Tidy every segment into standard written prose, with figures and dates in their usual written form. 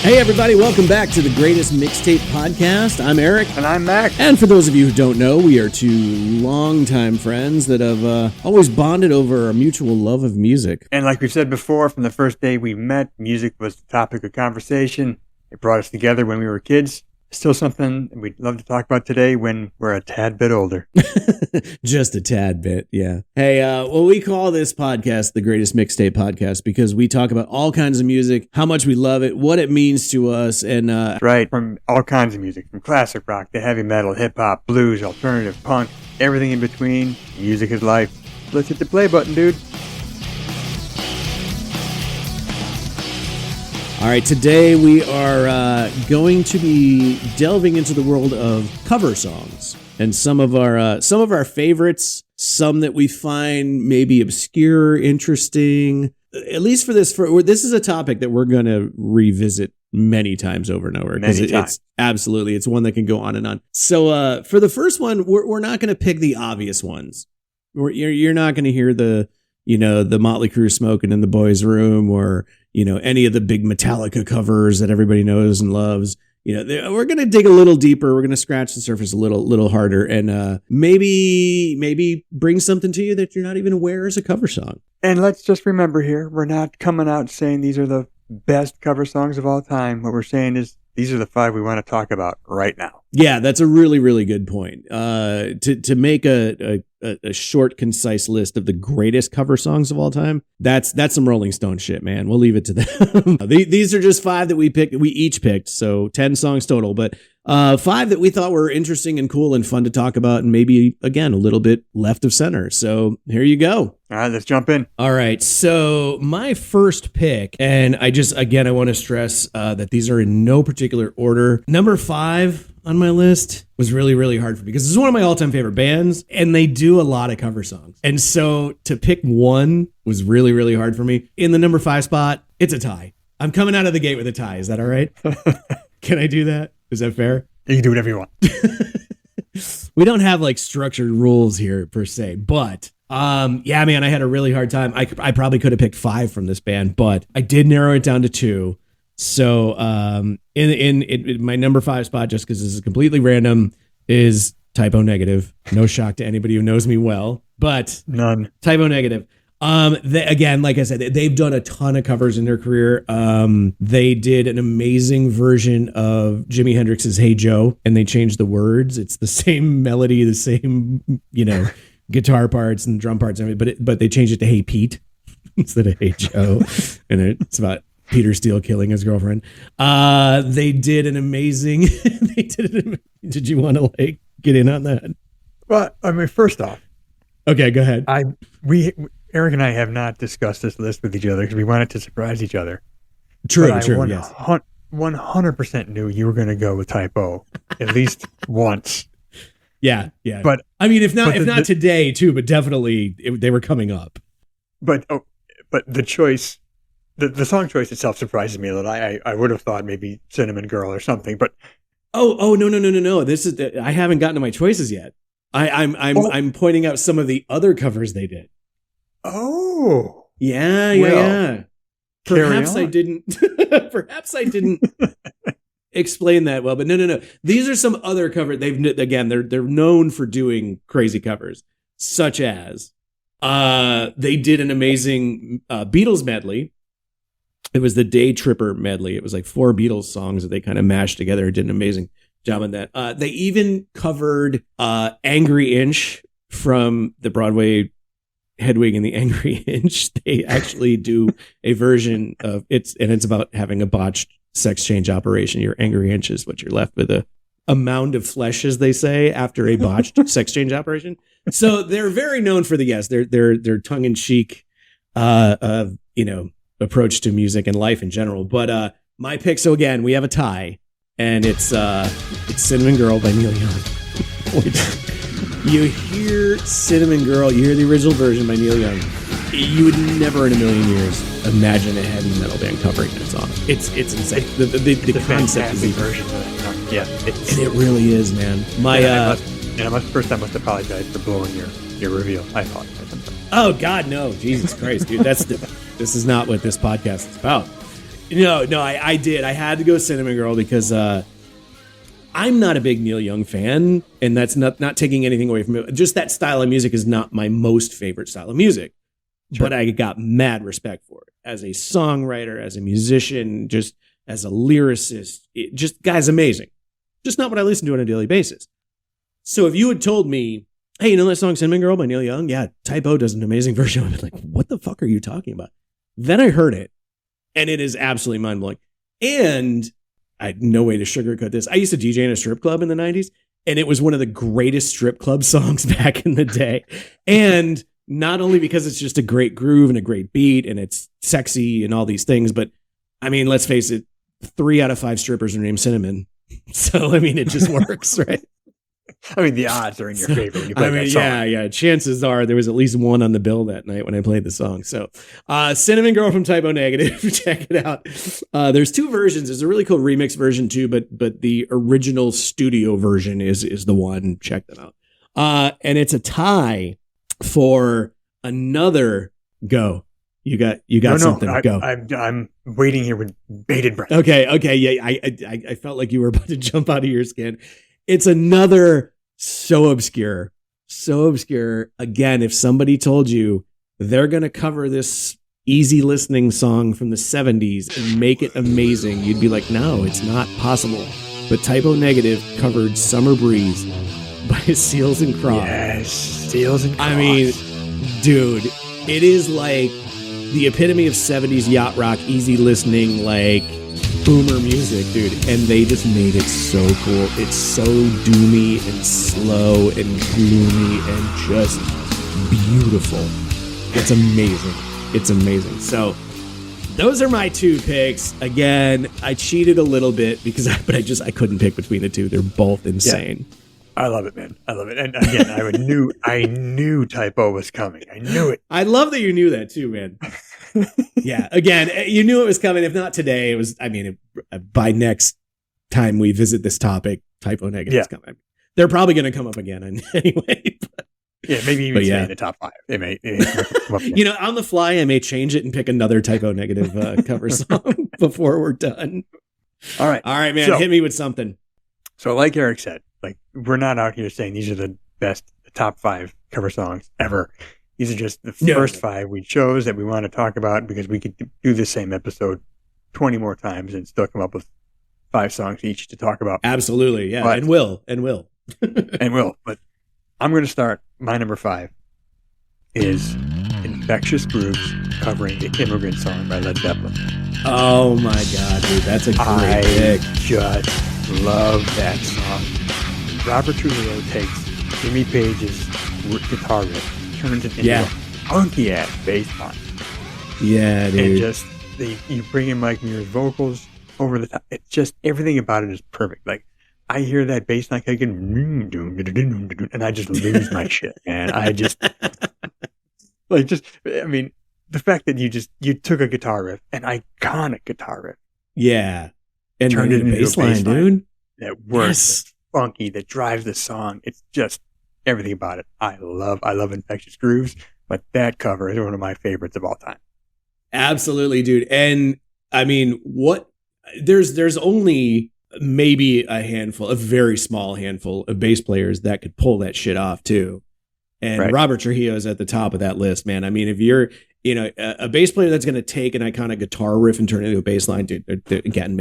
Hey everybody, welcome back to the Greatest Mixtape Podcast. I'm Eric. And I'm Mac. And for those of you who don't know, we are two longtime friends that have always bonded over a mutual love of music. And like we've said before, from the first day we met, music was the topic of conversation. It brought us together when we were kids. Still something we'd love to talk about today when we're a tad bit older. Just a tad bit, yeah. Hey, well, we call this podcast the Greatest Mixtape Podcast because we talk about all kinds of music, how much we love it, what it means to us, and... Right, from all kinds of music, from classic rock to heavy metal, hip-hop, blues, alternative, punk, everything in between. Music is life. Let's hit the play button, dude. All right, today we are going to be delving into the world of cover songs and some of our favorites, some that we find maybe obscure, interesting. At least for this is a topic that we're going to revisit many times over and over because it's one that can go on and on. So for the first one, we're not going to pick the obvious ones. You're not going to hear the Motley Crue Smoking in the Boys' Room or any of the big Metallica covers that everybody knows and loves. We're going to dig a little deeper. We're going to scratch the surface a little harder and maybe bring something to you that you're not even aware is a cover song. And let's just remember here, we're not coming out saying these are the best cover songs of all time. What we're saying is these are the 5 we want to talk about right now. Yeah, that's a really, really good point. To make a short, concise list of the greatest cover songs of all time, that's some Rolling Stone shit, man. We'll leave it to them. These are just 5 that we each picked, so 10 songs total, but 5 that we thought were interesting and cool and fun to talk about, and maybe, again, a little bit left of center. So here you go. All right, let's jump in. All right, so my first pick, and I want to stress that these are in no particular order. Number 5 on my list was really, really hard for me because this is one of my all-time favorite bands, and they do a lot of cover songs. And so to pick one was really, really hard for me. In the number 5 spot, it's a tie. I'm coming out of the gate with a tie. Is that all right? Can I do that? Is that fair? You can do whatever you want. We don't have like structured rules here per se, but yeah, man, I had a really hard time. I probably could have picked 5 from this band, but I did narrow it down to 2. So in my number 5 spot, just because this is completely random, is Typo Negative. No shock to anybody who knows me well, but none. Typo Negative. Again, like I said, they've done a ton of covers in their career. They did an amazing version of Jimi Hendrix's Hey Joe, and they changed the words. It's the same melody, the same, guitar parts and drum parts and everything, but they changed it to Hey Pete instead of Hey Joe. And it's about Peter Steele killing his girlfriend. They did an amazing, did you want to get in on that? Well, I mean, first off. Okay, go ahead. Eric and I have not discussed this list with each other because we wanted to surprise each other. True, yes. 100% knew you were going to go with Typo at least once. Yeah. But I mean, if not today too, but definitely they were coming up. But the choice, the song choice itself surprises me a little. I would have thought maybe Cinnamon Girl or something, but no. This is I haven't gotten to my choices yet. I'm pointing out some of the other covers they did. Oh, yeah. Perhaps I didn't explain that well, but no. These are some other covers. They're known for doing crazy covers, such as they did an amazing Beatles medley. It was the Day Tripper medley. It was like 4 Beatles songs that they kind of mashed together. Did an amazing job on that. They even covered Angry Inch from the Broadway Hedwig and the Angry Inch. They actually do a version of it's about having a botched sex change operation. Your angry inch is what you're left with, a mound of flesh, as they say, after a botched sex change operation. So they're very known for their tongue in cheek, approach to music and life in general. But my pick. So again, we have a tie, and it's Cinnamon Girl by Neil Young. You hear Cinnamon Girl, you hear the original version by Neil Young. You would never in a million years imagine a heavy metal band covering that song. It's insane. The concept is the version. Yeah, and it really is, man. I must apologize for blowing your reveal. I apologize. Oh God, no! Jesus Christ, dude, this is not what this podcast is about. No, I did. I had to go Cinnamon Girl because I'm not a big Neil Young fan, and that's not taking anything away from it. Just that style of music is not my most favorite style of music. Sure. But I got mad respect for it as a songwriter, as a musician, just as a lyricist. Guy's amazing. Just not what I listen to on a daily basis. So if you had told me, hey, you know that song Cinnamon Girl by Neil Young? Yeah, Typo does an amazing version. I'd be like, what the fuck are you talking about? Then I heard it, and it is absolutely mind-blowing. And I had no way to sugarcoat this. I used to DJ in a strip club in the 90s, and it was one of the greatest strip club songs back in the day. And not only because it's just a great groove and a great beat and it's sexy and all these things, but I mean, let's face it, 3 out of 5 strippers are named Cinnamon. So, I mean, it just works, right? I mean, the odds are in your favor when you play that song. Yeah. Chances are there was at least one on the bill that night when I played the song. So, Cinnamon Girl from Typo Negative. Check it out. There's 2 versions. There's a really cool remix version too, but the original studio version is the one. Check them out. And it's a tie for another go. You got something. Go. I'm waiting here with bated breath. Okay. Yeah, I felt like you were about to jump out of your skin. It's another so obscure. Again, if somebody told you they're going to cover this easy listening song from the 70s and make it amazing, you'd be like, no, it's not possible. But Typo Negative covered Summer Breeze by Seals and Crofts. Yes, Seals and Crofts. I mean, dude, it is like the epitome of 70s yacht rock, easy listening, like boomer music, dude. And they just made it so cool. It's so doomy and slow and gloomy and just beautiful. It's amazing. So those are my 2 picks. Again, I cheated a little bit but I couldn't pick between the 2. They're both insane. Yeah. I love it, man. I love it. And again, I knew Typo was coming. I knew it. I love that you knew that too, man. Yeah. Again, you knew it was coming. If not today, it was, by next time we visit this topic, Typo Negative is coming. They're probably going to come up again anyway. Yeah, maybe even stay in the top 5. They may come up again. On the fly, I may change it and pick another Typo Negative cover song before we're done. All right, man. So, hit me with something. So like Eric said, we're not out here saying these are the top 5 cover songs ever. These are just the first 5 we chose that we want to talk about because we could do the same episode 20 more times and still come up with 5 songs each to talk about. Absolutely, yeah, and will. But I'm going to start. My number 5 is Infectious Grooves covering the Immigrant Song by Led Zeppelin. Oh my God, dude, that's a great pick. I just love that song. Robert Trujillo takes Jimmy Page's guitar riff, turns it into a funky ass bass line. Yeah, dude. And just you bring in Mike Muir's vocals over the top. It's just everything about it is perfect. I hear that bass line kick and I just lose my shit, man. I just the fact that you took a guitar riff, an iconic guitar riff, and turned it into a bass line, dude. That works. Yes. Funky, that drives the song. It's just everything about it. I love Infectious Grooves, but that cover is one of my favorites of all time. Absolutely, dude. And there's only maybe a very small handful of bass players that could pull that shit off too. And Robert Trujillo is at the top of that list, man. I mean, if you're, a bass player that's going to take an iconic guitar riff and turn it into a bass line, dude, again,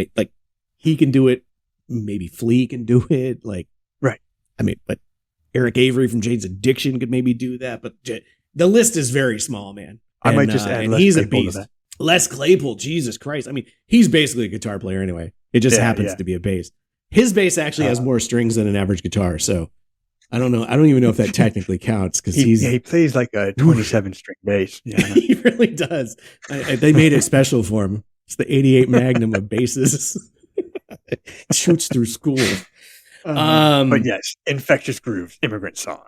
he can do it. Maybe Flea can do it. But Eric Avery from Jane's Addiction could maybe do that. But the list is very small, man. I might just add Les Claypool a beast. Les Claypool, Jesus Christ. He's basically a guitar player anyway. It just happens to be a bass. His bass actually has more strings than an average guitar. So I don't know. I don't even know if that technically counts because he plays like a 27-string bass. Yeah, he really does. They made it special for him. It's the 88 Magnum of basses. Shoots through school. But yes, Infectious Grooves, Immigrant Song.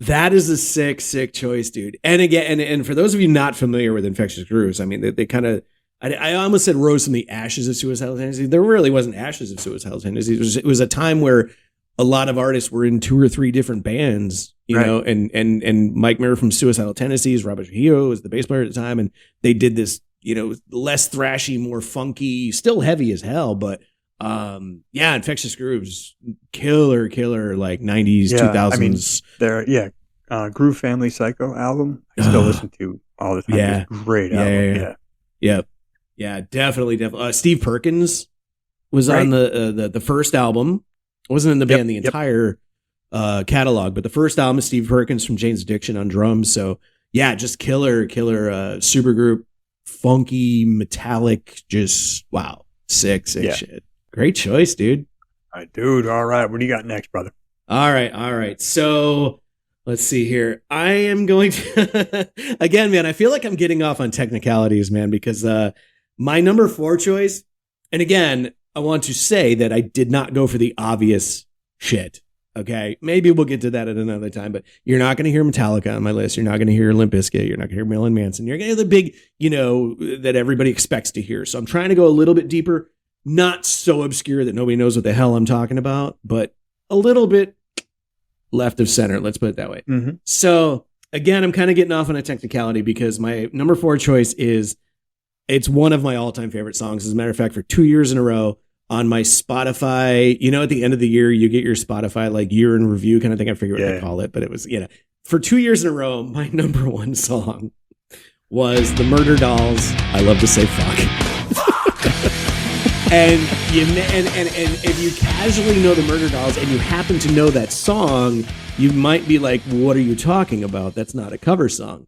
That is a sick choice, dude. And again, and for those of you not familiar with Infectious Grooves, they kind of, I almost said rose from the ashes of suicidal tendency. There really wasn't ashes of suicidal tendency. It was a time where a lot of artists were in 2 or 3 different bands, you know, and Mike Muir from Suicidal Tendencies, Robert Trujillo was the bass player at the time, and they did this less thrashy, more funky, still heavy as hell, but Infectious Grooves, killer, like 90s, 2000s. Groove Family Psycho album, I still listen to all the time. Yeah. It's a great album. Yeah, definitely. Steve Perkins was on the first album. I wasn't in the band the entire catalog, but the first album is Steve Perkins from Jane's Addiction on drums. So yeah, just killer supergroup, funky, metallic, just wow, sick shit. Great choice, dude. All right, dude. All right, what do you got next, brother? All right. So let's see here. I am going to again, man. I feel like I'm getting off on technicalities, man, because my number 4 choice, and again, I want to say that I did not go for the obvious shit. Okay, maybe we'll get to that at another time, but you're not going to hear Metallica on my list. You're not going to hear Limp Bizkit. You're not going to hear Marilyn Manson. You're going to hear the big, that everybody expects to hear. So I'm trying to go a little bit deeper, not so obscure that nobody knows what the hell I'm talking about, but a little bit left of center. Let's put it that way. Mm-hmm. So again, I'm kind of getting off on a technicality because my number 4 choice it's one of my all-time favorite songs. As a matter of fact, for 2 years in a row, on my Spotify, at the end of the year, you get your Spotify like year in review kind of thing. I forget what they call it, but it was, for 2 years in a row, my number 1 song was the Murder Dolls' I Love to Say Fuck. and if you casually know the Murder Dolls and you happen to know that song, you might be like, what are you talking about? That's not a cover song.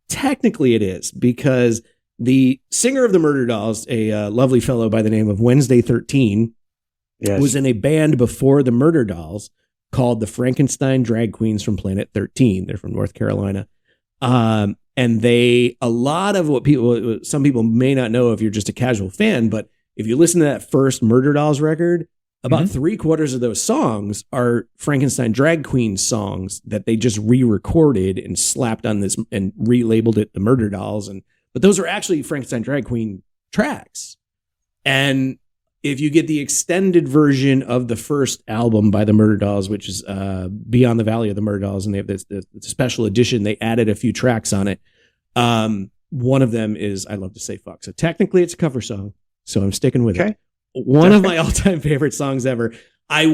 Technically it is, because the singer of the Murder Dolls, a lovely fellow by the name of Wednesday 13, was in a band before the Murder Dolls called the Frankenstein Drag Queens from Planet 13. They're from North Carolina. And a lot of what some people may not know if you're just a casual fan, but if you listen to that first Murder Dolls record, about 3/4 of those songs are Frankenstein Drag Queen songs that they just re-recorded and slapped on this and relabeled it the Murder Dolls. But those are actually Frankenstein Drag Queen tracks. And if you get the extended version of the first album by the Murder Dolls, which is Beyond the Valley of the Murder Dolls, and they have this special edition, they added a few tracks on it. One of them is I Love to Say Fuck. So technically it's a cover song. So I'm sticking with it. One of my all-time favorite songs ever. I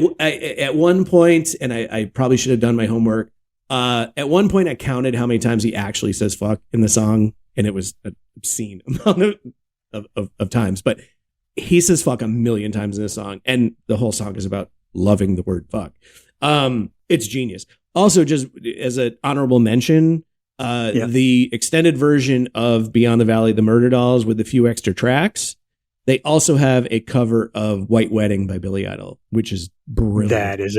at one point, and I probably should have done my homework. At one point I counted how many times he actually says fuck in the song. And it was an obscene amount of times. But he says fuck a million times in this song. And the whole song is about loving the word fuck. It's genius. Also, just as an honorable mention, the extended version of Beyond the Valley, the Murder Dolls with a few extra tracks, they also have a cover of White Wedding by Billy Idol, which is brilliant. That is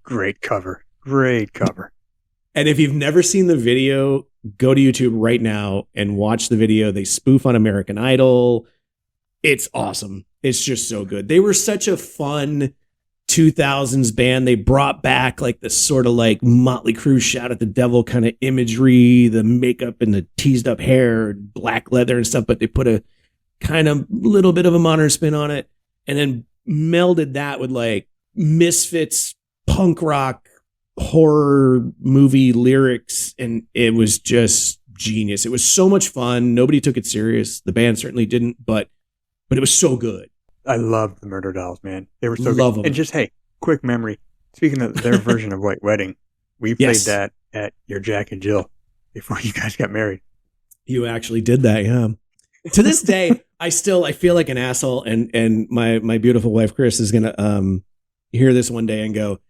great cover. Great cover. And if you've never seen the video, go to YouTube right now and watch the video. They spoof on American Idol. It's awesome. It's just so good. They were such a fun 2000s band. They brought back like this sort of like Motley Crue Shout at the Devil kind of imagery, the makeup and the teased up hair, black leather and stuff, but they put a kind of little bit of a modern spin on it and then melded that with like Misfits, punk rock, horror movie lyrics, and it was just genius. It was so much fun. Nobody took it serious. The band certainly didn't, but it was so good. I loved the Murder Dolls, man. They were so good. Them. And just, hey, quick memory. Speaking of their version of White Wedding, we played that at your Jack and Jill before you guys got married. You actually did that, yeah. To this day, I feel like an asshole, and my beautiful wife Chris is gonna hear this one day and go,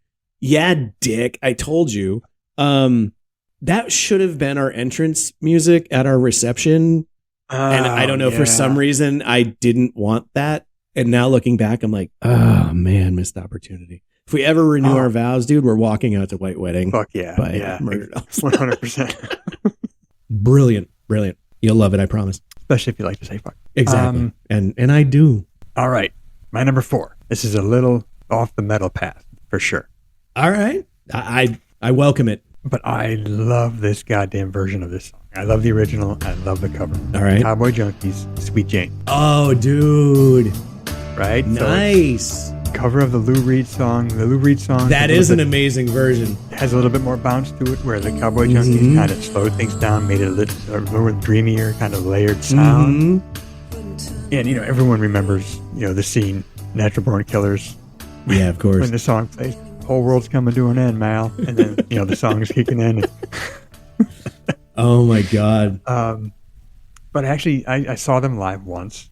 yeah, dick, I told you. That should have been our entrance music at our reception. And I don't know, for some reason, I didn't want that. And now looking back, I'm like, oh, man, missed opportunity. If we ever renew our vows, dude, we're walking out to White Wedding. Fuck yeah. By Murder Dolls. 100%. Brilliant. You'll love it, I promise. Especially if you like to say fuck. Exactly. And I do. All right. My number 4. This is a little off the metal path, for sure. All right. I welcome it. But I love this goddamn version of this song. I love the original. I love the cover. All right. Cowboy Junkies, Sweet Jane. Oh, dude. Right? Nice. So cover of the Lou Reed song. The Lou Reed song. That is an amazing version. Has a little bit more bounce to it, where the Cowboy Junkies kind of slowed things down, made it a little more dreamier, kind of layered sound. And, everyone remembers, the scene, Natural Born Killers. Yeah, of course. When the song plays, whole world's coming to an end, Mal. And then, the song is kicking in. Oh, my God. But actually, I saw them live once.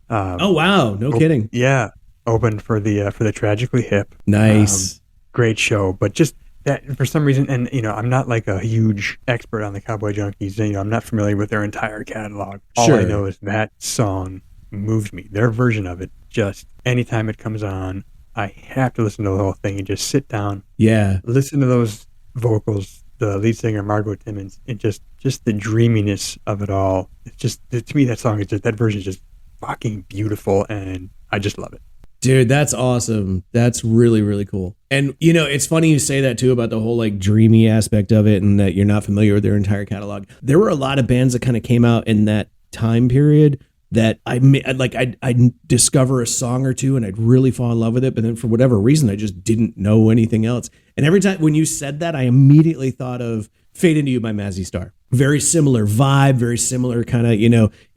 Oh, wow. No kidding. Yeah. Opened for the Tragically Hip. Nice. Great show. But just that, for some reason, and, I'm not like a huge expert on the Cowboy Junkies. I'm not familiar with their entire catalog. All I know is that song moves me. Their version of it, just anytime it comes on, I have to listen to the whole thing and just sit down. Yeah. Listen to those vocals, the lead singer, Margot Timmons, and just the dreaminess of it all. It's just, to me, that version is just fucking beautiful, and I just love it. Dude, that's awesome. That's really, really cool. And, it's funny you say that too about the whole like dreamy aspect of it and that you're not familiar with their entire catalog. There were a lot of bands that kind of came out in that time period that I'd discover a song or two and I'd really fall in love with it. But then for whatever reason, I just didn't know anything else. And every time when you said that, I immediately thought of Fade Into You by Mazzy Star. Very similar vibe, very similar kind of,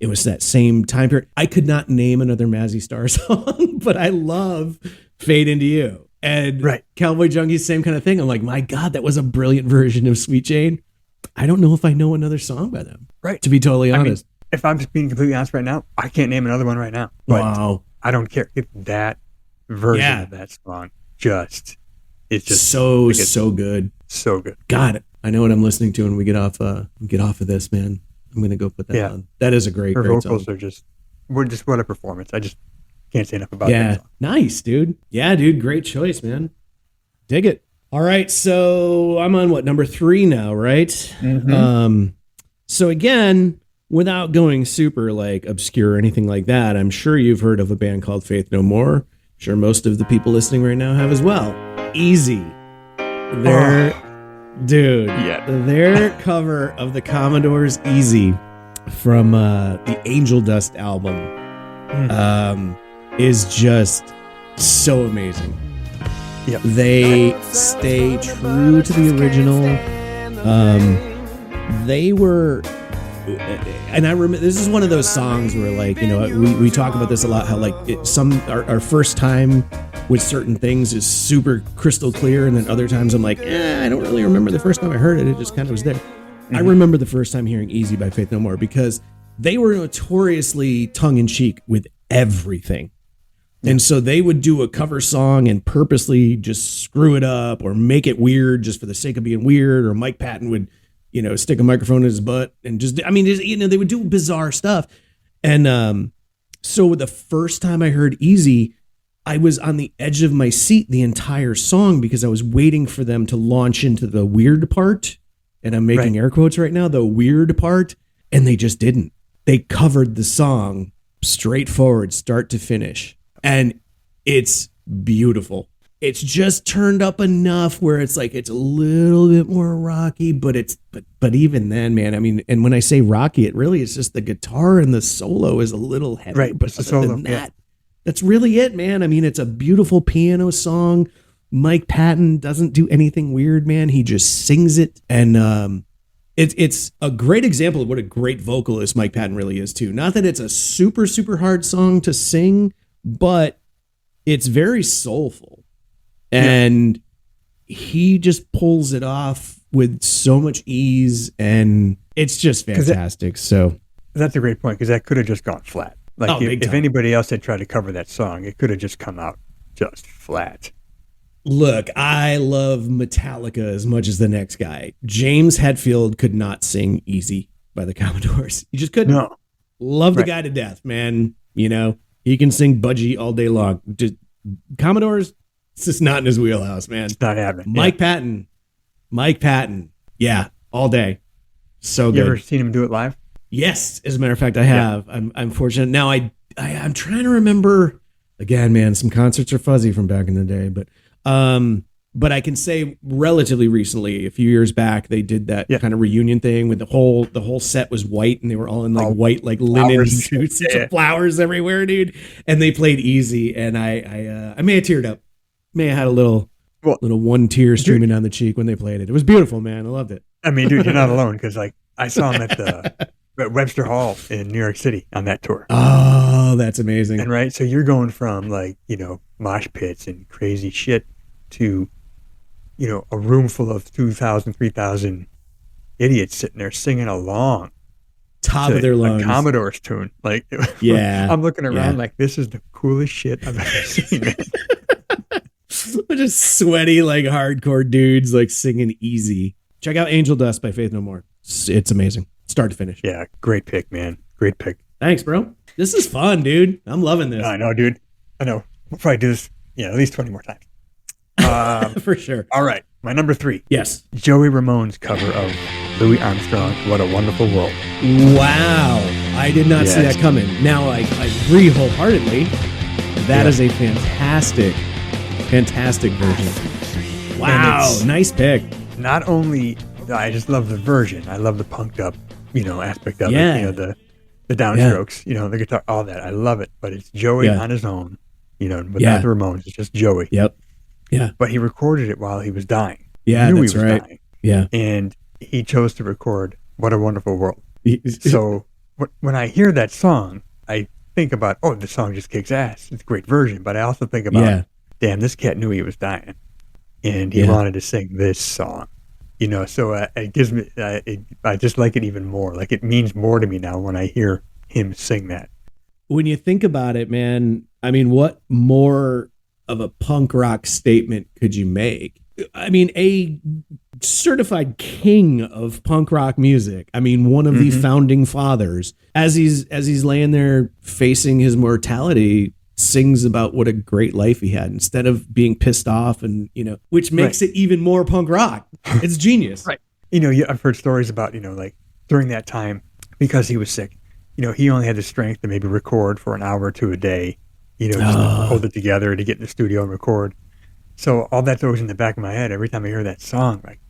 it was that same time period. I could not name another Mazzy Star song, but I love Fade Into You. And Cowboy Junkies, same kind of thing. I'm like, my God, that was a brilliant version of Sweet Jane. I don't know if I know another song by them. Right. To be totally honest. If I'm just being completely honest right now, I can't name another one right now. But wow. I don't care if that version of that song it's just so good. So good. God, I know what I'm listening to when we get off of this, man. I'm going to go put that on. That is a great vocals song. Are just what a performance. I just can't say enough about that song. Nice, dude. Yeah, dude, great choice, man. Dig it. All right, so I'm on number 3 now, right? Mm-hmm. So again, without going super like obscure or anything like that, I'm sure you've heard of a band called Faith No More. I'm sure most of the people listening right now have as well. Easy. Their cover of the Commodore's Easy from the Angel Dust album is just so amazing. Yep. They stay true to the original. They were, and I remember this is one of those songs where, like, we talk about this a lot. How like our first time with certain things is super crystal clear, and then other times I'm like, I don't really remember the first time I heard it. It just kind of was there. I remember the first time hearing Easy by Faith No More because they were notoriously tongue-in-cheek with everything. And so they would do a cover song and purposely just screw it up or make it weird just for the sake of being weird. Or Mike Patton would, stick a microphone in his butt and they would do bizarre stuff. And so the first time I heard Easy, I was on the edge of my seat the entire song because I was waiting for them to launch into the weird part. And I'm making air quotes right now, the weird part. And they just didn't. They covered the song straightforward, start to finish. And it's beautiful. It's just turned up enough where it's like it's a little bit more rocky, but even then, man, I mean, and when I say rocky, it really is just the guitar and the solo is a little heavy. Right, but the solo, that's really it, man. I mean, it's a beautiful piano song. Mike Patton doesn't do anything weird, man. He just sings it, and it's a great example of what a great vocalist Mike Patton really is too. Not that it's a super, super hard song to sing, but it's very soulful. And he just pulls it off with so much ease, and it's just fantastic. So that's a great point, because that could have just gone flat. Like if anybody else had tried to cover that song, it could have just come out just flat. Look, I love Metallica as much as the next guy. James Hetfield could not sing Easy by the Commodores. He just couldn't. No. Love the guy to death, man. He can sing Budgie all day long. Just Commodores, it's just not in his wheelhouse, man. It's not happening. Mike Patton. Yeah, all day. So good. You ever seen him do it live? Yes, as a matter of fact, I have. Yeah. I'm fortunate. Now I'm trying to remember. Again, man, some concerts are fuzzy from back in the day, but But I can say relatively recently, a few years back, they did that kind of reunion thing with the whole set was white and they were all in like white, like linen suits and flowers everywhere, dude. And they played Easy, and I may have teared up. May have had a little one tear streaming down the cheek when they played it. It was beautiful, man. I loved it. I mean, dude, you're not alone, because like I saw him at Webster Hall in New York City on that tour. Oh, that's amazing. And right, so you're going from like, mosh pits and crazy shit to, a room full of 2,000, 3,000 idiots sitting there singing along. Top of their lungs. A Commodore's tune. Like, I'm looking around like, this is the coolest shit I've ever seen, man. Just sweaty, like hardcore dudes, like singing Easy. Check out Angel Dust by Faith No More. It's amazing. Start to finish. Yeah, great pick, man. Great pick. Thanks, bro. This is fun, dude. I'm loving this. I know, dude. I know. We'll probably do this, at least 20 more times. For sure. All right. My number 3. Yes. Joey Ramone's cover of Louis Armstrong's What a Wonderful World. Wow. I did not see that coming. Now, I agree wholeheartedly. That is a fantastic version. Wow. Nice pick. Not only, I just love the version. I love the punked up, aspect of it. The downstrokes, the guitar, all that. I love it. But it's Joey on his own, without the Ramones. It's just Joey. Yep. Yeah. But he recorded it while he was dying. Yeah, he knew that's he was right. dying. Yeah. And he chose to record What a Wonderful World. So when I hear that song, I think about, the song just kicks ass. It's a great version. But I also think about, damn, this cat knew he was dying. And he wanted to sing this song. So it gives me, I just like it even more. Like, it means more to me now when I hear him sing that. When you think about it, man, I mean, what more of a punk rock statement could you make? I mean, a certified king of punk rock music. I mean, one of the founding fathers, as he's laying there facing his mortality, sings about what a great life he had instead of being pissed off, and which makes it even more punk rock. It's genius. Right. I've heard stories about, like during that time, because he was sick, he only had the strength to maybe record for an hour or two a day, just to hold it together to get in the studio and record. So all that's always in the back of my head every time I hear that song, like,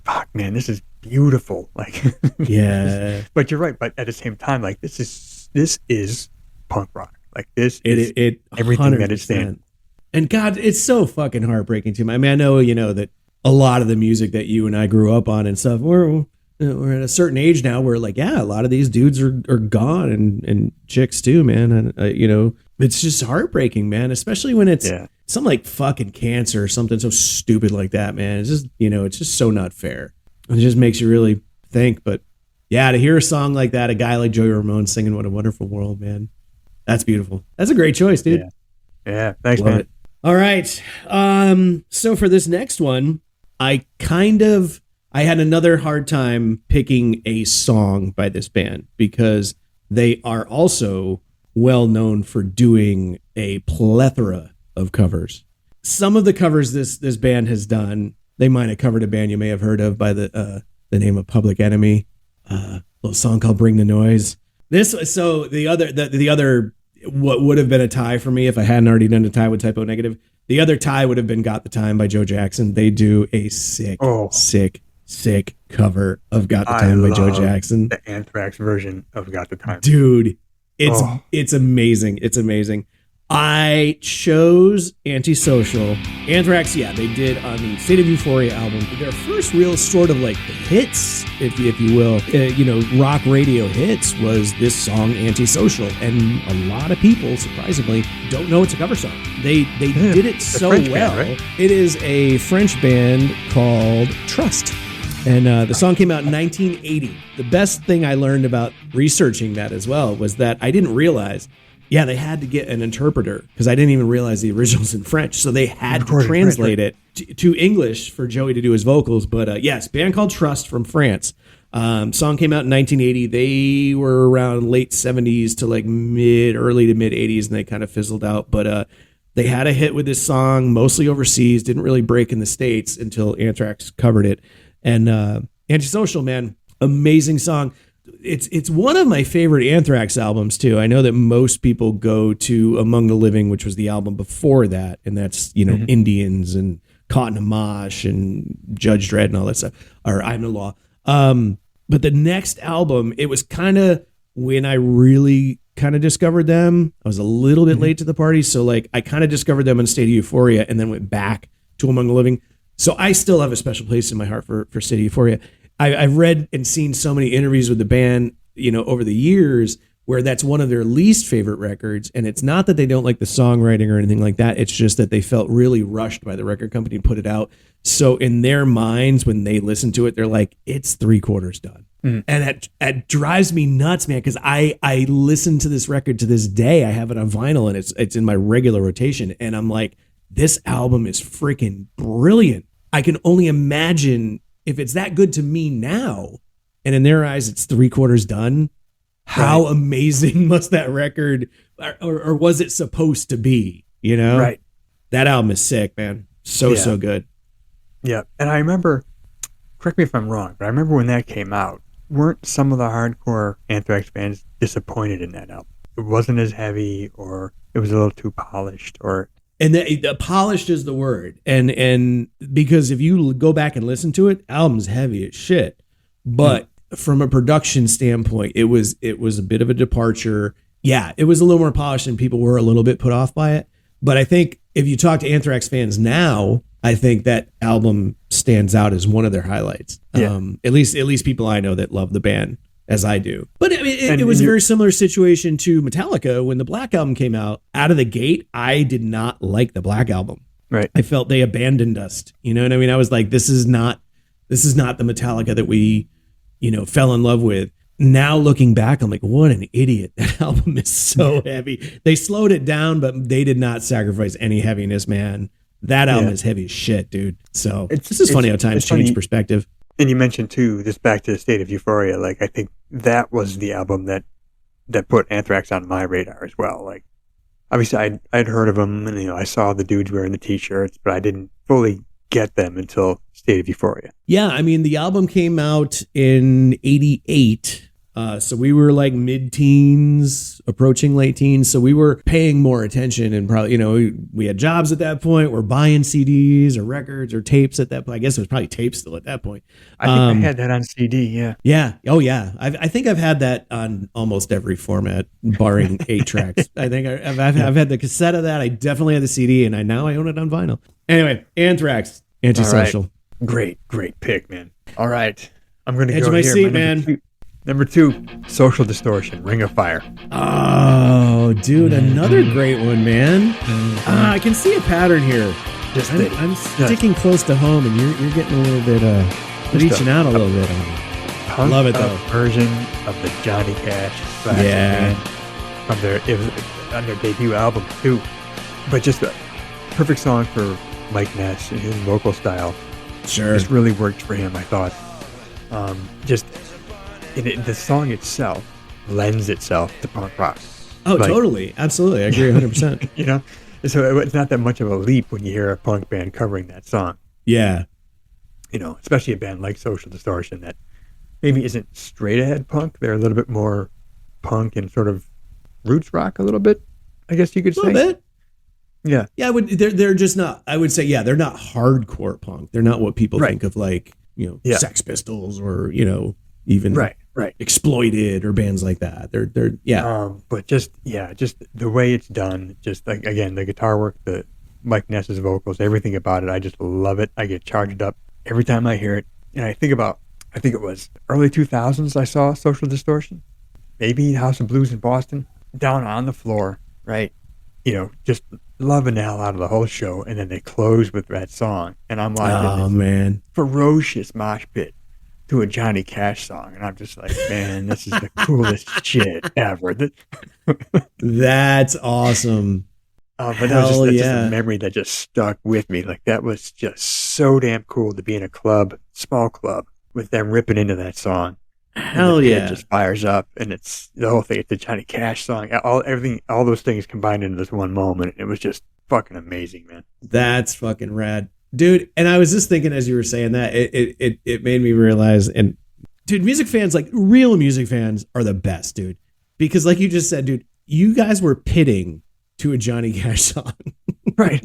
fuck, man, this is beautiful. Like, yeah. But you're right. But at the same time, like, this is punk rock. Like, this is everything 100%. That it stands. And God, it's so fucking heartbreaking to me. I mean, I know, that a lot of the music that you and I grew up on and stuff, we're at a certain age now where, like, a lot of these dudes are gone, and chicks too, man. And, it's just heartbreaking, man, especially when it's something like fucking cancer or something so stupid like that, man. It's just, it's just so not fair. It just makes you really think. But to hear a song like that, a guy like Joey Ramone singing What a Wonderful World, man. That's beautiful. That's a great choice, dude. Yeah. Thanks, Love man. It. All right. So for this next one, I had another hard time picking a song by this band because they are also well known for doing a plethora of covers. Some of the covers this band has done, they might have covered a band you may have heard of by the name of Public Enemy, a little song called Bring the Noise. The other what would have been a tie for me if I hadn't already done a tie with Typo Negative. The other tie would have been Got the Time by Joe Jackson. They do a sick cover of Got the Time by Joe Jackson. The Anthrax version of Got the Time. Dude, it's amazing. It's amazing. I chose Antisocial. Anthrax, they did on the State of Euphoria album. Their first real sort of like hits, if you will, rock radio hits was this song Antisocial. And a lot of people, surprisingly, don't know it's a cover song. They did it so well. Band, right? It is a French band called Trust. And the song came out in 1980. The best thing I learned about researching that as well was that I didn't realize they had to get an interpreter because I didn't even realize the original's in French. So they had to translate it to English for Joey to do his vocals. But band called Trust from France. Song came out in 1980. They were around late 70s to like early to mid 80s, and they kind of fizzled out. But they had a hit with this song, mostly overseas, didn't really break in the States until Anthrax covered it. And Antisocial, man, amazing song. It's one of my favorite Anthrax albums too. I know that most people go to Among the Living, which was the album before that, and that's Indians and Caught in a Mosh and Judge Dredd and all that stuff, or I'm the Law. But the next album, it was kind of when I really kind of discovered them. I was a little bit late to the party. So like I kind of discovered them in State of Euphoria and then went back to Among the Living. So I still have a special place in my heart for State of Euphoria. I've read and seen so many interviews with the band, over the years where that's one of their least favorite records. And it's not that they don't like the songwriting or anything like that. It's just that they felt really rushed by the record company to put it out. So in their minds, when they listen to it, they're like, it's 3/4 done. And that drives me nuts, man, because I listen to this record to this day. I have it on vinyl and it's in my regular rotation. And I'm like, this album is freaking brilliant. I can only imagine if it's that good to me now, and in their eyes, it's 3/4 done. How amazing must that record, or was it supposed to be? Right. That album is sick, man. So good. Yeah. And I remember, correct me if I'm wrong, but I remember when that came out, weren't some of the hardcore Anthrax fans disappointed in that album? It wasn't as heavy, or it was a little too polished, and the polished is the word. And because if you go back and listen to it, album's heavy as shit. But from a production standpoint, it was a bit of a departure. Yeah, it was a little more polished and people were a little bit put off by it. But I think if you talk to Anthrax fans now, I think that album stands out as one of their highlights. Yeah. At least people I know that love the band as I do. But I mean, it was a very similar situation to Metallica when the Black Album came out. Out of the gate, I did not like the Black Album. Right. I felt they abandoned us. You know what I mean? I was like, this is not the Metallica that we, fell in love with. Now looking back, I'm like, what an idiot. That album is so heavy. They slowed it down, but they did not sacrifice any heaviness, man. That album is heavy as shit, dude. So this is funny how times change perspective. And you mentioned too, just back to the State of Euphoria, like I think that was the album that put Anthrax on my radar as well. Like obviously I'd heard of them and I saw the dudes wearing the t-shirts, but I didn't fully get them until State of Euphoria. Yeah, I mean the album came out in '88. So we were like mid-teens, approaching late teens. So we were paying more attention and probably, we had jobs at that point. We're buying CDs or records or tapes at that point. I guess it was probably tapes still at that point. I think I had that on CD. Yeah. Yeah. Oh yeah. I think I've had that on almost every format, barring 8 tracks. I think I've had the cassette of that. I definitely had the CD and now I own it on vinyl. Anyway, Anthrax, Antisocial. Right. Great pick, man. All right. I'm going to go Edge of my here. seat, man. Number 2, Social Distortion, Ring of Fire. Oh, dude, another great one, man. I can see a pattern here. I'm sticking close to home, and you're getting a little bit, reaching out a little bit on me. I love it, though. Version of the Johnny Cash from on their debut album, too. But just a perfect song for Mike Ness and his vocal style. Sure. Just really worked for him, I thought. The song itself lends itself to punk rock. Oh, totally. Absolutely. I agree 100%. So it's not that much of a leap when you hear a punk band covering that song. Yeah. Especially a band like Social Distortion that maybe isn't straight ahead punk. They're a little bit more punk and sort of roots rock a little bit, I guess you could say. A little bit. Yeah. Yeah, they're just not, I would say, they're not hardcore punk. They're not what people think of like, Sex Pistols or, even right. Exploited or bands like that. They're but just the way it's done, just like again the guitar work, the Mike Ness's vocals, everything about it, I just love it. I get charged up every time I hear it. And I think it was early 2000s I saw Social Distortion, maybe House of Blues in Boston, down on the floor, right? Just loving the hell out of the whole show, and then they close with that song, and I'm like, oh man, ferocious mosh pit to a Johnny Cash song, and I'm just like, man, this is the coolest shit ever. That's awesome. But that's just a memory that just stuck with me. Like that was just so damn cool to be in a club, small club, with them ripping into that song. Hell yeah! It just fires up, and it's the whole thing. It's the Johnny Cash song. All those things combined into this one moment. It was just fucking amazing, man. That's fucking rad. Dude, and I was just thinking as you were saying that, it made me realize, and dude, music fans, like real music fans are the best, dude. Because like you just said, dude, you guys were pitting to a Johnny Cash song. Right.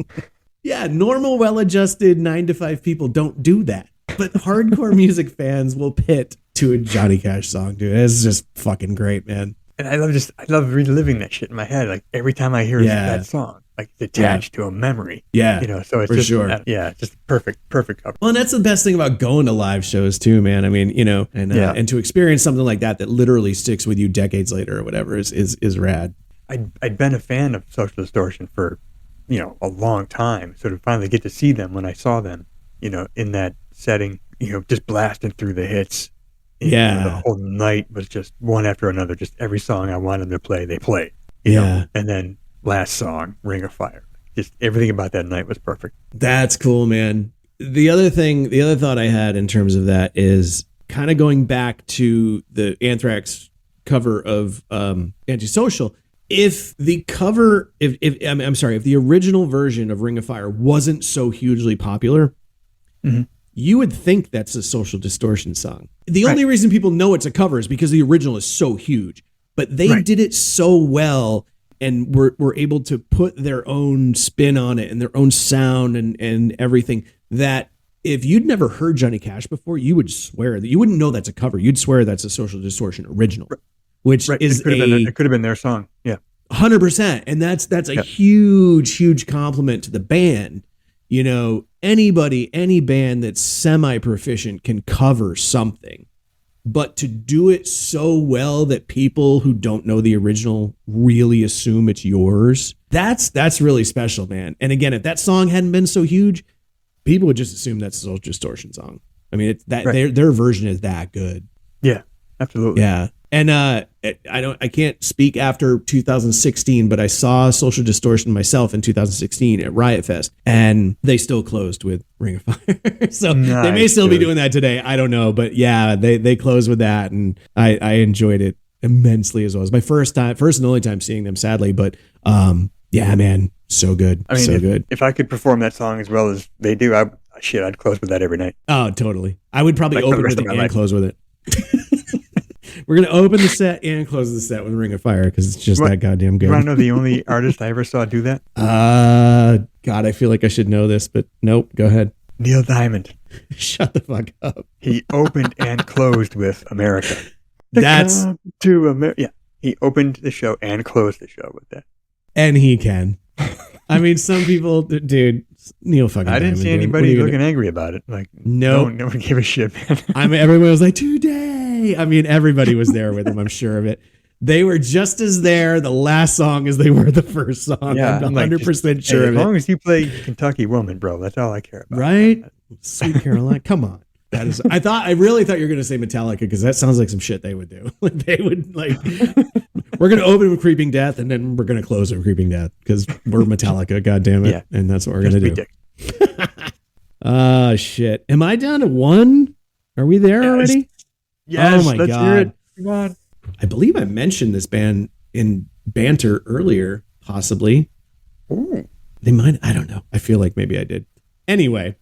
Yeah, normal, well-adjusted 9 to 5 people don't do that. But hardcore music fans will pit to a Johnny Cash song, dude. It's just fucking great, man. And I love reliving that shit in my head. Like every time I hear that song, like it's attached to a memory. Yeah. So it's just, sure. Just perfect cover. Well, and that's the best thing about going to live shows too, man. I mean, and to experience something like that literally sticks with you decades later or whatever is rad. I'd been a fan of Social Distortion for, a long time. So to finally get to see them when I saw them, in that setting, just blasting through the hits. The whole night was just one after another. Just every song I wanted them to play, they played. You know? And then last song, Ring of Fire. Just everything about that night was perfect. That's cool, man. The other thought I had in terms of that is kind of going back to the Anthrax cover of Antisocial. If the original version of Ring of Fire wasn't so hugely popular, you would think that's a Social Distortion song. The only reason people know it's a cover is because the original is so huge. But they did it so well and were able to put their own spin on it and their own sound and everything that if you'd never heard Johnny Cash before, you would swear that you wouldn't know that's a cover. You'd swear that's a Social Distortion original, which is it could have been their song. Yeah. 100%. And that's a huge compliment to the band. Any band that's semi-proficient can cover something, but to do it so well that people who don't know the original really assume it's yours, that's really special, man. And again, if that song hadn't been so huge, people would just assume that's a Social Distortion song. I mean, it's that their version is that good. Yeah, absolutely. Yeah. And I can't speak after 2016, but I saw Social Distortion myself in 2016 at Riot Fest, and they still closed with Ring of Fire. So they may still be doing that today. I don't know, but yeah, they closed with that, and I enjoyed it immensely as well. It was my first and only time seeing them, sadly, but yeah, man, so good. I mean, so good. If I could perform that song as well as they do, I'd close with that every night. Oh, totally. I would probably open with it and close with it. We're going to open the set and close the set with Ring of Fire because it's just that goddamn good. You want to know the only artist I ever saw do that? God, I feel like I should know this, but nope. Go ahead. Neil Diamond. Shut the fuck up. He opened and closed with America. That's to America. Yeah. He opened the show and closed the show with that. And he can. I mean, some people, dude, Neil fucking Diamond. I didn't see anybody looking angry about it. Like, no one gave a shit, man. I mean, everyone was like, today. I mean, everybody was there with him, I'm sure of it. They were just as there the last song as they were the first song. Yeah, I'm 100% sure of it. As long as you play Kentucky Woman, bro, that's all I care about. Right? Sweet Caroline. Come on. That is. I really thought you were going to say Metallica because that sounds like some shit they would do. Like they would we're going to open with Creeping Death and then we're going to close with Creeping Death because we're Metallica. God damn it. Yeah. And that's what we're going to do. Shit. Am I down to one? Are we there already? Yes. Oh my God. Hear it. Come on. I believe I mentioned this band in banter earlier, possibly. Ooh. They might. I don't know. I feel like maybe I did. Anyway.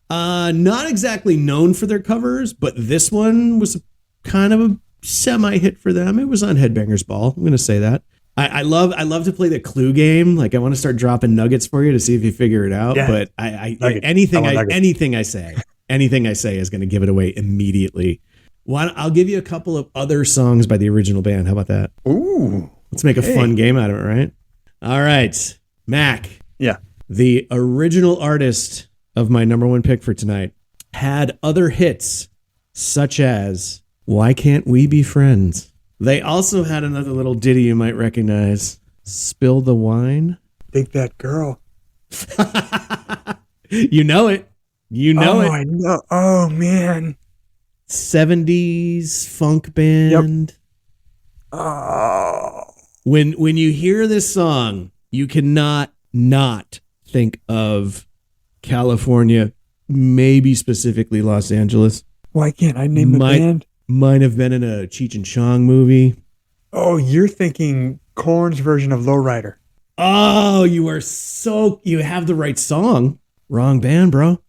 Not exactly known for their covers, but this one was kind of a semi-hit for them. It was on Headbangers Ball. I'm going to say that. I love to play the clue game. Like I want to start dropping nuggets for you to see if you figure it out. Yeah. But anything I say is going to give it away immediately. I'll give you a couple of other songs by the original band. How about that? Ooh. Let's make a fun game out of it, right? All right. Mac. Yeah. The original artist of my number one pick for tonight had other hits such as Why Can't We Be Friends? They also had another little ditty you might recognize, Spill the Wine. Think That Girl. You know it. You know it. I know. Oh, man. 70s funk band. Yep. Oh. When you hear this song, you cannot not think of California, maybe specifically Los Angeles. Why can't I name the band? Might have been in a Cheech and Chong movie. Oh, you're thinking Korn's version of Lowrider. Oh, you have the right song. Wrong band, bro.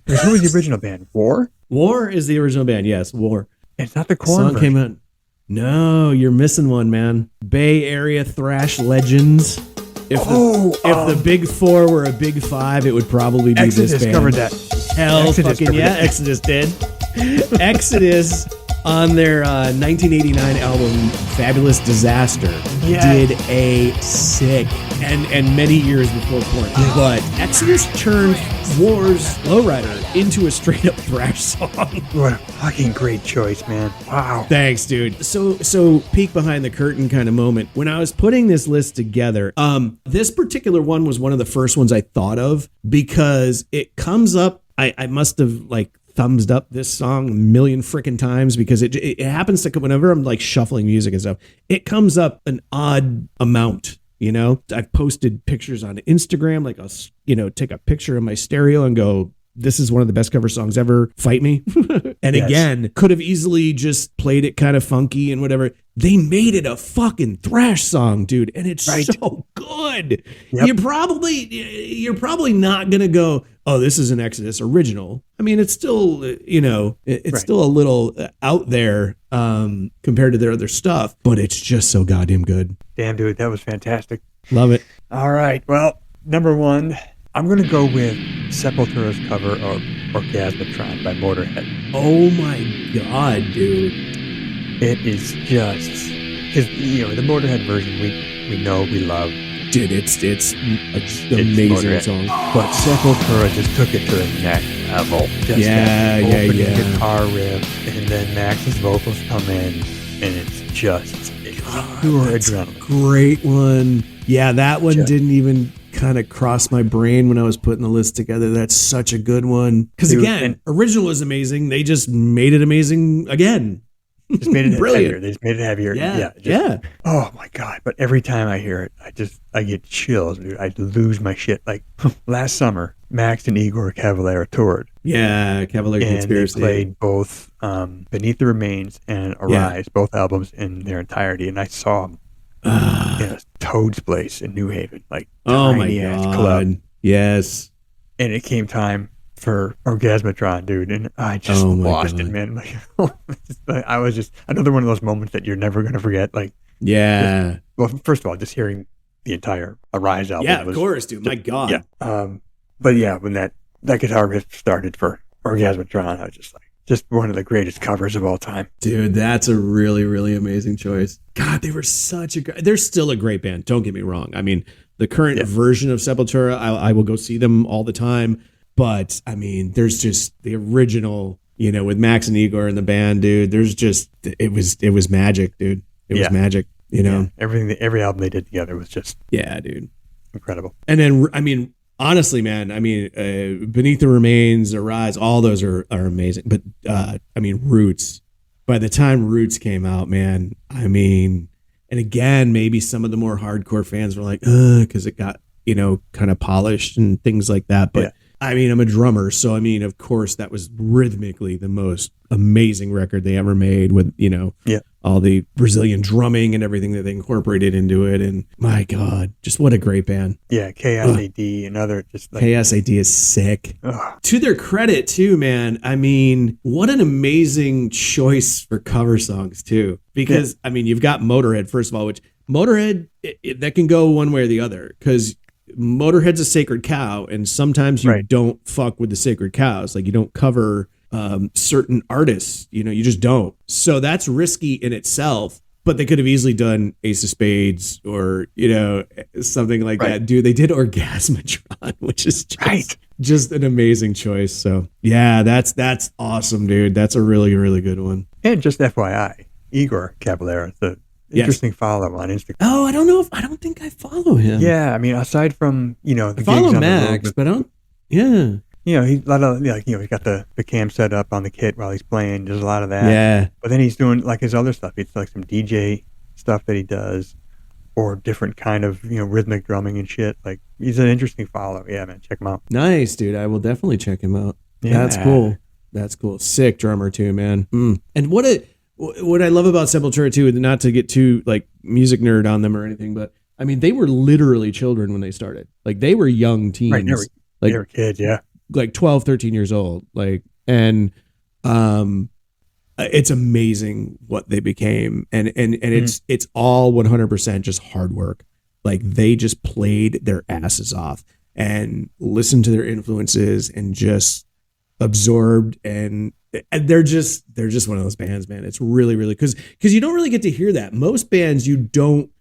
Who was the original band? War? War is the original band, yes, War. It's not the Korn version. Came out. No, you're missing one, man. Bay Area thrash legends. If the big four were a big five, it would probably be Exodus this band. covered that. Hell Exodus fucking yeah, that. Exodus did. Exodus on their 1989 album Fabulous Disaster did a sick and many years before Porn. But Exodus turned War's Lowrider into a straight up thrash song. What a fucking great choice, man. Wow. Thanks, dude. So peek behind the curtain kind of moment. When I was putting this list together, this particular one was one of the first ones I thought of because it comes up. I must have like thumbs up this song a million freaking times because it happens to, whenever I'm like shuffling music and stuff, it comes up an odd amount. You know, I've posted pictures on Instagram, like I'll, take a picture of my stereo and go, this is one of the best cover songs ever. Fight me. And again, could have easily just played it kind of funky and whatever. They made it a fucking thrash song, dude. And it's so good. Yep. You're probably not going to go, oh, this is an Exodus original. I mean, it's still, it's still a little out there compared to their other stuff, but it's just so goddamn good. Damn, dude, that was fantastic. Love it. All right. Well, number one, I'm going to go with Sepultura's cover of Orgasmatron by Motorhead. Oh my God, dude. It is just, because, the Motorhead version we know, we love. Dude, it's an amazing song. But Sepultura just took it to the next level. Just that opening guitar riff, and then Max's vocals come in, and it's just pure adrenaline. Great one. Yeah, that one didn't even kind of cross my brain when I was putting the list together. That's such a good one. Because again, original is amazing. They just made it amazing again. Just made it brilliant. Heavier. They just made it heavier. Yeah. Oh my God. But every time I hear it, I get chills, dude. I lose my shit. Like last summer, Max and Igor Cavalera toured. Yeah, Cavalera Conspiracy. And they played both Beneath the Remains and Arise, both albums in their entirety. And I saw them in a Toad's place in New Haven, like tiny ass club. Yes. And it came time for Orgasmatron, dude, and I just lost it, man. Like, I was just another one of those moments that you're never gonna forget. Like, first of all, just hearing the entire Arise album. Yeah, of course, dude. My God. Yeah. But yeah, when that guitar riff started for Orgasmatron, I was just one of the greatest covers of all time. Dude, that's a really, really amazing choice. God, they were they're still a great band. Don't get me wrong. I mean, the current version of Sepultura, I will go see them all the time. But I mean, there's just the original, with Max and Igor and the band, dude. There's just it was magic, dude. It was magic, every album they did together was just dude, incredible. And then I mean, honestly, man, I mean, Beneath the Remains, Arise, all those are amazing. But I mean, Roots. By the time Roots came out, man, I mean, and again, maybe some of the more hardcore fans were like, because it got kind of polished and things like that, but. I mean, I'm a drummer, so I mean, of course, that was rhythmically the most amazing record they ever made with, all the Brazilian drumming and everything that they incorporated into it. And my God, just what a great band. Yeah, KSAD and other just like KSAD is sick. To their credit, too, man. I mean, what an amazing choice for cover songs, too. Because, I mean, you've got Motorhead, first of all, which Motorhead, that can go one way or the other. Because Motorhead's a sacred cow, and sometimes you don't fuck with the sacred cows. Like, you don't cover certain artists, you just don't. So that's risky in itself, but they could have easily done Ace of Spades or, something like that. Dude, they did Orgasmatron, which is just an amazing choice. So yeah, that's awesome, dude. That's a really, really good one. And just FYI, Igor Cavalera, the interesting follow on Instagram. Oh, I don't think I follow him. Yeah, I mean, aside from the I follow gigs Max, but I don't. Yeah, he's a lot of he's got the cam set up on the kit while he's playing. There's a lot of that. Yeah, but then he's doing like his other stuff. It's like some DJ stuff that he does, or different kind of rhythmic drumming and shit. Like, he's an interesting follow. Yeah, man, check him out. Nice, dude. I will definitely check him out. Yeah. That's cool. Sick drummer too, man. And what I love about Sepultura too, not to get too like music nerd on them or anything, but I mean, they were literally children when they started. Like, they were young teens. Right, they were kids, yeah. Like 12, 13 years old. Like, and it's amazing what they became. And it's all 100% just hard work. Like they just played their asses off and listened to their influences and just absorbed, and they're just one of those bands, man. It's really, really, because you don't really get to hear that. Most bands you don't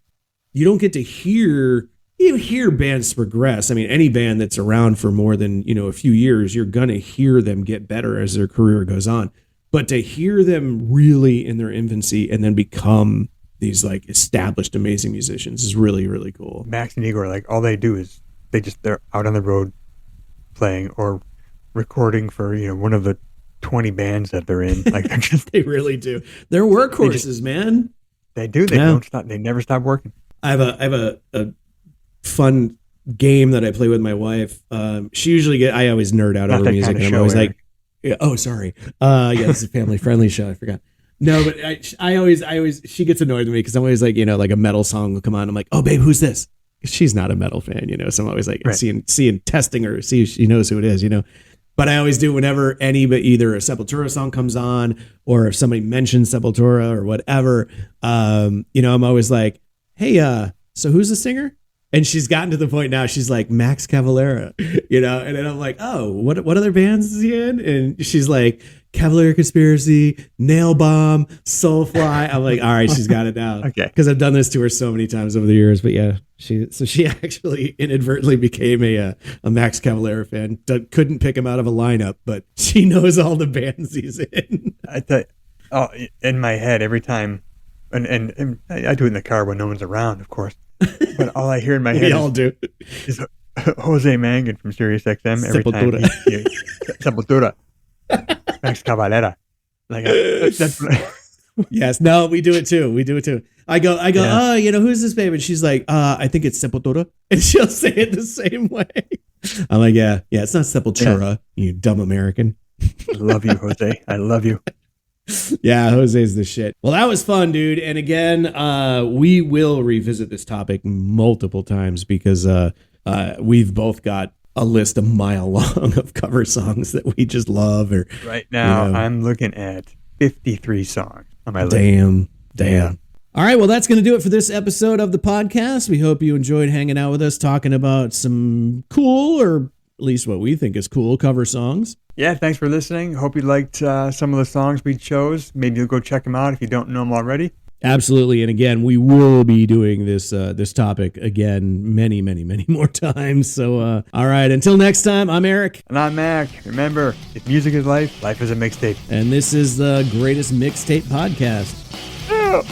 get to hear. You hear bands progress. I mean, any band that's around for more than, a few years, you're going to hear them get better as their career goes on. But to hear them really in their infancy and then become these like established, amazing musicians is really, really cool. Max and Igor, like all they do is they're out on the road playing or recording for, one of the 20 bands that they're in. Like they're just, they really do. They're workhorses, man. They do. They don't stop. They never stop working. I have a fun game that I play with my wife. She usually I always nerd out over music, and I'm always like, oh, sorry. This is a family friendly show. I forgot. No, but I always, she gets annoyed with me because I'm always like, like a metal song will come on. I'm like, oh, babe, who's this? She's not a metal fan, so I'm always like seeing testing her, see if she knows who it is, But I always do whenever either a Sepultura song comes on or if somebody mentions Sepultura or whatever, I'm always like, hey, so who's the singer? And she's gotten to the point now, she's like, Max Cavalera, and then I'm like, oh, what other bands is he in? And she's like, Cavalera Conspiracy, Nail Bomb, Soulfly. I'm like, all right, she's got it now. Okay. Because I've done this to her so many times over the years. But yeah, she actually inadvertently became a Max Cavalera fan. Couldn't pick him out of a lineup, but she knows all the bands he's in. I tell you, in my head every time, and I do it in the car when no one's around, of course. But all I hear in my head is Jose Mangan from Sirius XM every Sepultura. time. Sepultura. Max Cavalera. Like that's yes, no, we do it too. I go, who's this babe? And she's like, I think it's Sepultura. And she'll say it the same way. I'm like, yeah, it's not Sepultura, you dumb American. I love you, Jose. I love you. Yeah, Jose's the shit. Well, that was fun, dude. And again, we will revisit this topic multiple times because we've both got a list a mile long of cover songs that we just love. Or right now, I'm looking at 53 songs on my list. Damn. All right, well, that's going to do it for this episode of the podcast. We hope you enjoyed hanging out with us, talking about some cool, or at least what we think is cool, cover songs. Yeah, thanks for listening. Hope you liked some of the songs we chose. Maybe you'll go check them out if you don't know them already. Absolutely. And again, we will be doing this topic again many, many, many more times. So, all right, until next time, I'm Eric. And I'm Mac. Remember, if music is life, life is a mixtape. And this is the Greatest Mixtape Podcast. Oh.